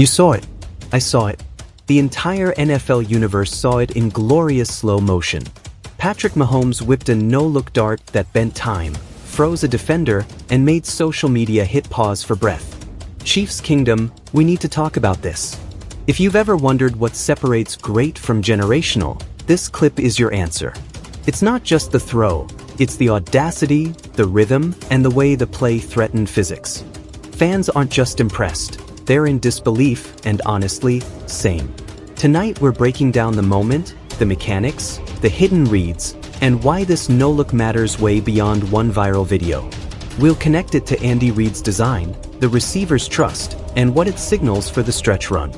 You saw it. I saw it. The entire NFL universe saw it in glorious slow motion. Patrick Mahomes whipped a no-look dart that bent time, froze a defender, and made social media hit pause for breath. Chiefs Kingdom, we need to talk about this. If you've ever wondered what separates great from generational, this clip is your answer. It's not just the throw, it's the audacity, the rhythm, and the way the play threatened physics. Fans aren't just impressed, they're in disbelief and honestly, same. Tonight we're breaking down the moment, the mechanics, the hidden reads, and why this no-look matters way beyond one viral video. We'll connect it to Andy Reid's design, the receiver's trust, and what it signals for the stretch run.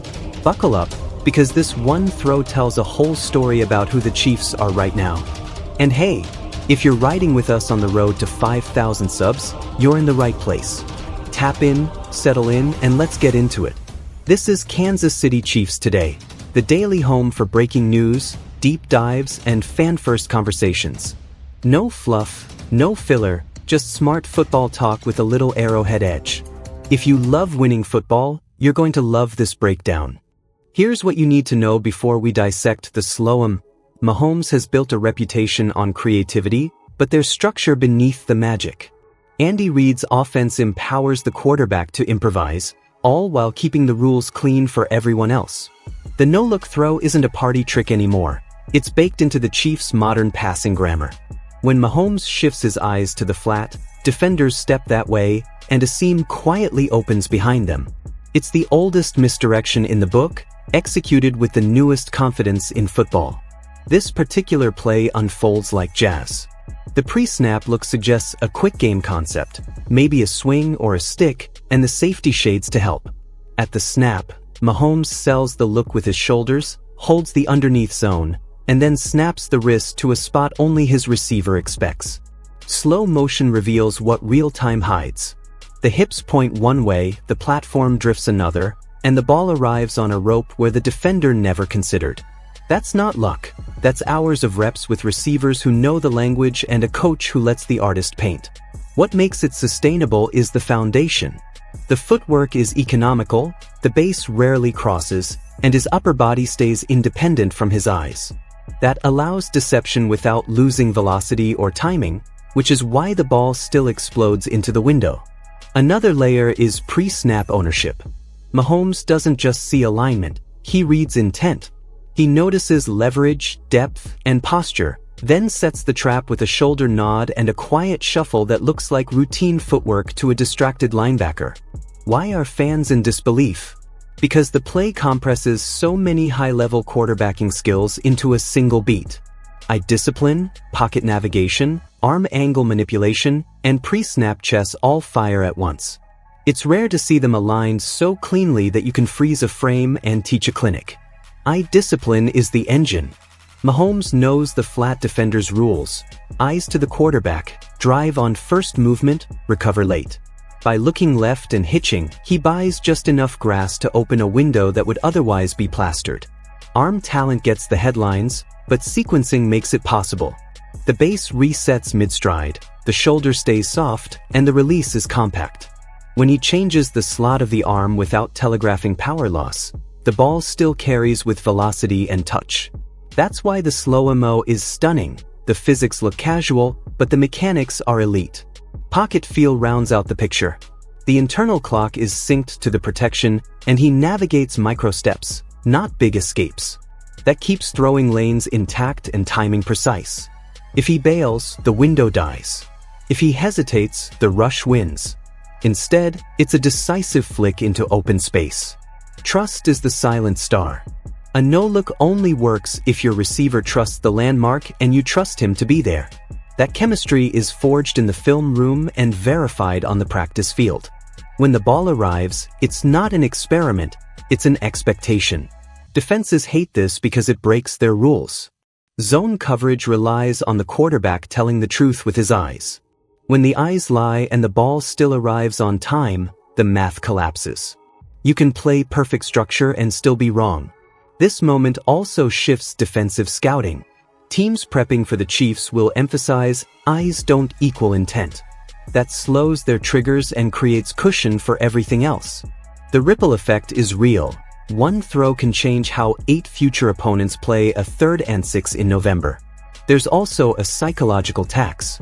Buckle up, because this one throw tells a whole story about who the Chiefs are right now. And hey, if you're riding with us on the road to 5,000 subs, you're in the right place. Tap in, settle in, and let's get into it. This is Kansas City Chiefs Today, the daily home for breaking news, deep dives, and fan-first conversations. No fluff, no filler, just smart football talk with a little arrowhead edge. If you love winning football, you're going to love this breakdown. Here's what you need to know before we dissect the slow. Mahomes has built a reputation on creativity, but there's structure beneath the magic. Andy Reid's offense empowers the quarterback to improvise, all while keeping the rules clean for everyone else. The no-look throw isn't a party trick anymore. It's baked into the Chiefs' modern passing grammar. When Mahomes shifts his eyes to the flat, defenders step that way, and a seam quietly opens behind them. It's the oldest misdirection in the book, executed with the newest confidence in football. This particular play unfolds like jazz. The pre-snap look suggests a quick game concept, maybe a swing or a stick, and the safety shades to help. At the snap, Mahomes sells the look with his shoulders, holds the underneath zone, and then snaps the wrist to a spot only his receiver expects. Slow motion reveals what real-time hides. The hips point one way, the platform drifts another, and the ball arrives on a rope where the defender never considered. That's not luck. That's hours of reps with receivers who know the language and a coach who lets the artist paint. What makes it sustainable is the foundation. The footwork is economical, the base rarely crosses, and his upper body stays independent from his eyes. That allows deception without losing velocity or timing, which is why the ball still explodes into the window. Another layer is pre-snap ownership. Mahomes doesn't just see alignment, he reads intent. He notices leverage, depth, and posture, then sets the trap with a shoulder nod and a quiet shuffle that looks like routine footwork to a distracted linebacker. Why are fans in disbelief? Because the play compresses so many high-level quarterbacking skills into a single beat. Eye discipline, pocket navigation, arm angle manipulation, and pre-snap chess all fire at once. It's rare to see them aligned so cleanly that you can freeze a frame and teach a clinic. Eye discipline is the engine. Mahomes knows the flat defender's rules. Eyes to the quarterback, drive on first movement, recover late. By looking left and hitching, he buys just enough grass to open a window that would otherwise be plastered. Arm talent gets the headlines, but sequencing makes it possible. The base resets mid-stride, the shoulder stays soft, and the release is compact. When he changes the slot of the arm without telegraphing power loss, the ball still carries with velocity and touch. That's why the slow-mo is stunning. The physics look casual, but the mechanics are elite. Pocket feel rounds out the picture. The internal clock is synced to the protection, and he navigates micro-steps, not big escapes. That keeps throwing lanes intact and timing precise. If he bails, the window dies. If he hesitates, the rush wins. Instead, it's a decisive flick into open space. Trust is the silent star. A no-look only works if your receiver trusts the landmark and you trust him to be there. That chemistry is forged in the film room and verified on the practice field. When the ball arrives, it's not an experiment, it's an expectation. Defenses hate this because it breaks their rules. Zone coverage relies on the quarterback telling the truth with his eyes. When the eyes lie and the ball still arrives on time, the math collapses. You can play perfect structure and still be wrong. This moment also shifts defensive scouting. Teams prepping for the Chiefs will emphasize eyes don't equal intent. That slows their triggers and creates cushion for everything else. The ripple effect is real. One throw can change how 8 future opponents play a 3rd and 6 in November. There's also a psychological tax.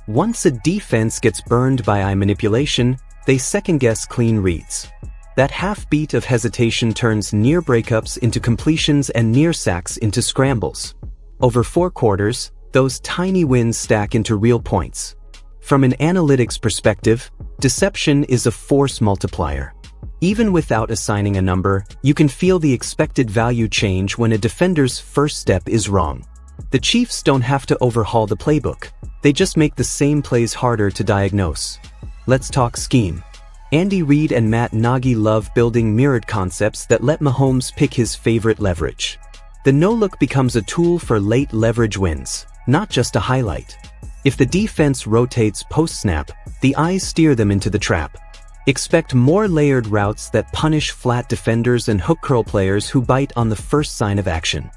Once a defense gets burned by eye manipulation, they second-guess clean reads. That half-beat of hesitation turns near breakups into completions and near sacks into scrambles. Over 4 quarters, those tiny wins stack into real points. From an analytics perspective, deception is a force multiplier. Even without assigning a number, you can feel the expected value change when a defender's first step is wrong. The Chiefs don't have to overhaul the playbook. They just make the same plays harder to diagnose. Let's talk scheme. Andy Reid and Matt Nagy love building mirrored concepts that let Mahomes pick his favorite leverage. The no-look becomes a tool for late leverage wins, not just a highlight. If the defense rotates post-snap, the eyes steer them into the trap. Expect more layered routes that punish flat defenders and hook curl players who bite on the first sign of action.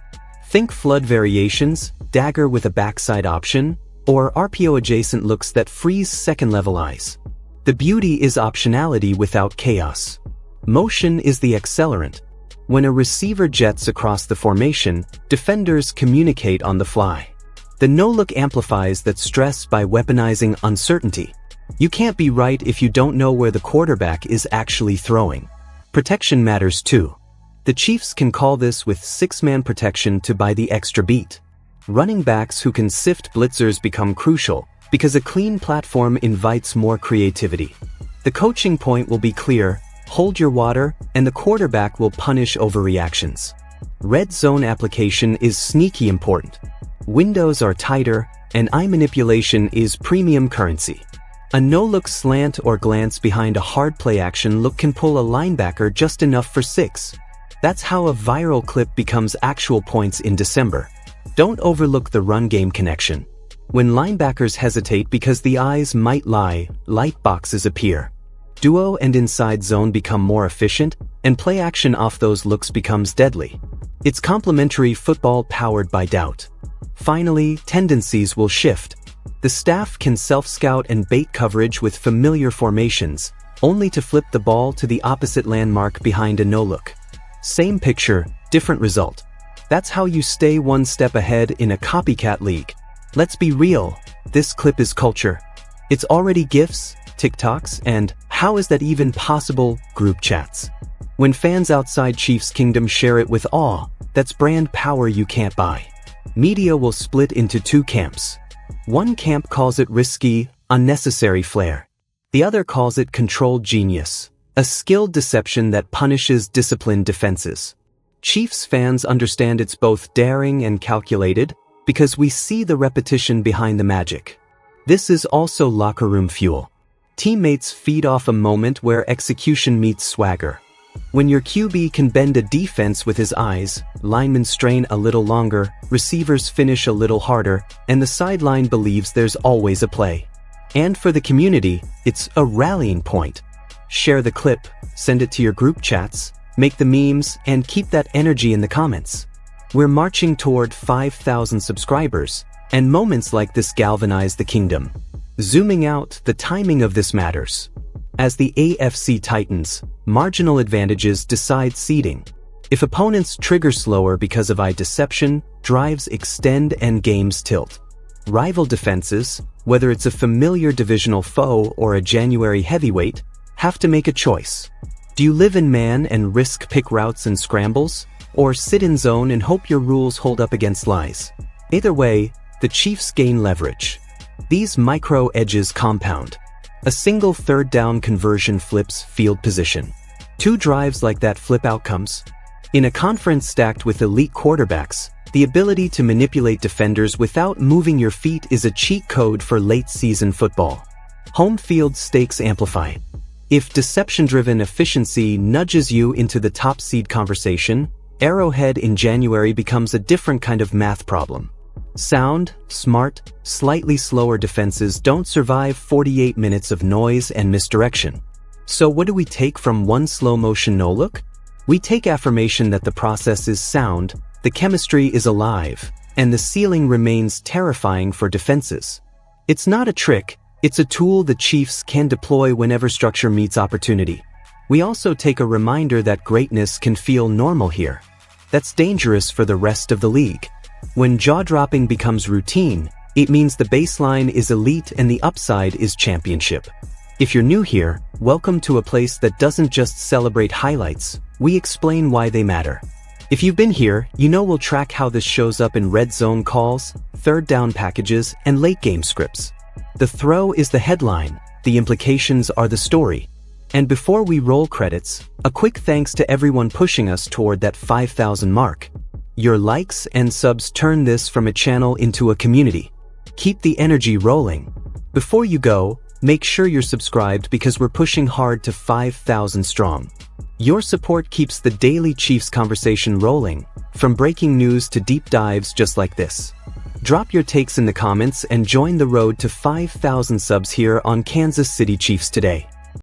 Think flood variations, dagger with a backside option, or RPO-adjacent looks that freeze second-level eyes. The beauty is optionality without chaos. Motion is the accelerant. When a receiver jets across the formation, defenders communicate on the fly. The no-look amplifies that stress by weaponizing uncertainty. You can't be right if you don't know where the quarterback is actually throwing. Protection matters too. The Chiefs can call this with 6-man protection to buy the extra beat. Running backs who can sift blitzers become crucial, because a clean platform invites more creativity. The coaching point will be clear, hold your water, and the quarterback will punish overreactions. Red zone application is sneaky important. Windows are tighter, and eye manipulation is premium currency. A no-look slant or glance behind a hard play action look can pull a linebacker just enough for 6. That's how a viral clip becomes actual points in December. Don't overlook the run game connection. When linebackers hesitate because the eyes might lie, light boxes appear. Duo and inside zone become more efficient, and play action off those looks becomes deadly. It's complementary football powered by doubt. Finally, tendencies will shift. The staff can self-scout and bait coverage with familiar formations, only to flip the ball to the opposite landmark behind a no-look. Same picture, different result. That's how you stay one step ahead in a copycat league. Let's be real, this clip is culture. It's already GIFs, TikToks, and, how is that even possible, group chats. When fans outside Chiefs Kingdom share it with awe, that's brand power you can't buy. Media will split into 2 camps. One camp calls it risky, unnecessary flair. The other calls it controlled genius, a skilled deception that punishes disciplined defenses. Chiefs fans understand it's both daring and calculated, because we see the repetition behind the magic. This is also locker room fuel. Teammates feed off a moment where execution meets swagger. When your QB can bend a defense with his eyes, linemen strain a little longer, receivers finish a little harder, and the sideline believes there's always a play. And for the community, it's a rallying point. Share the clip, send it to your group chats, make the memes, and keep that energy in the comments. We're marching toward 5,000 subscribers, and moments like this galvanize the kingdom. Zooming out, the timing of this matters. As the AFC tightens, marginal advantages decide seeding. If opponents trigger slower because of eye deception, drives extend and games tilt. Rival defenses, whether it's a familiar divisional foe or a January heavyweight, have to make a choice. Do you live in man and risk pick routes and scrambles, or sit in zone and hope your rules hold up against lies? Either way, the Chiefs gain leverage. These micro edges compound. A single 3rd down conversion flips field position. 2 drives like that flip outcomes. In a conference stacked with elite quarterbacks, the ability to manipulate defenders without moving your feet is a cheat code for late-season football. Home field stakes amplify. If deception-driven efficiency nudges you into the top seed conversation, Arrowhead in January becomes a different kind of math problem. Sound, smart, slightly slower defenses don't survive 48 minutes of noise and misdirection. So what do we take from one slow-motion no-look? We take affirmation that the process is sound, the chemistry is alive, and the ceiling remains terrifying for defenses. It's not a trick, it's a tool the Chiefs can deploy whenever structure meets opportunity. We also take a reminder that greatness can feel normal here. That's dangerous for the rest of the league. When jaw-dropping becomes routine, it means the baseline is elite and the upside is championship. If you're new here, welcome to a place that doesn't just celebrate highlights, we explain why they matter. If you've been here, you know we'll track how this shows up in red zone calls, third down packages, and late game scripts. The throw is the headline, the implications are the story. And before we roll credits, a quick thanks to everyone pushing us toward that 5,000 mark. Your likes and subs turn this from a channel into a community. Keep the energy rolling. Before you go, make sure you're subscribed because we're pushing hard to 5,000 strong. Your support keeps the daily Chiefs conversation rolling, from breaking news to deep dives just like this. Drop your takes in the comments and join the road to 5,000 subs here on Kansas City Chiefs Today.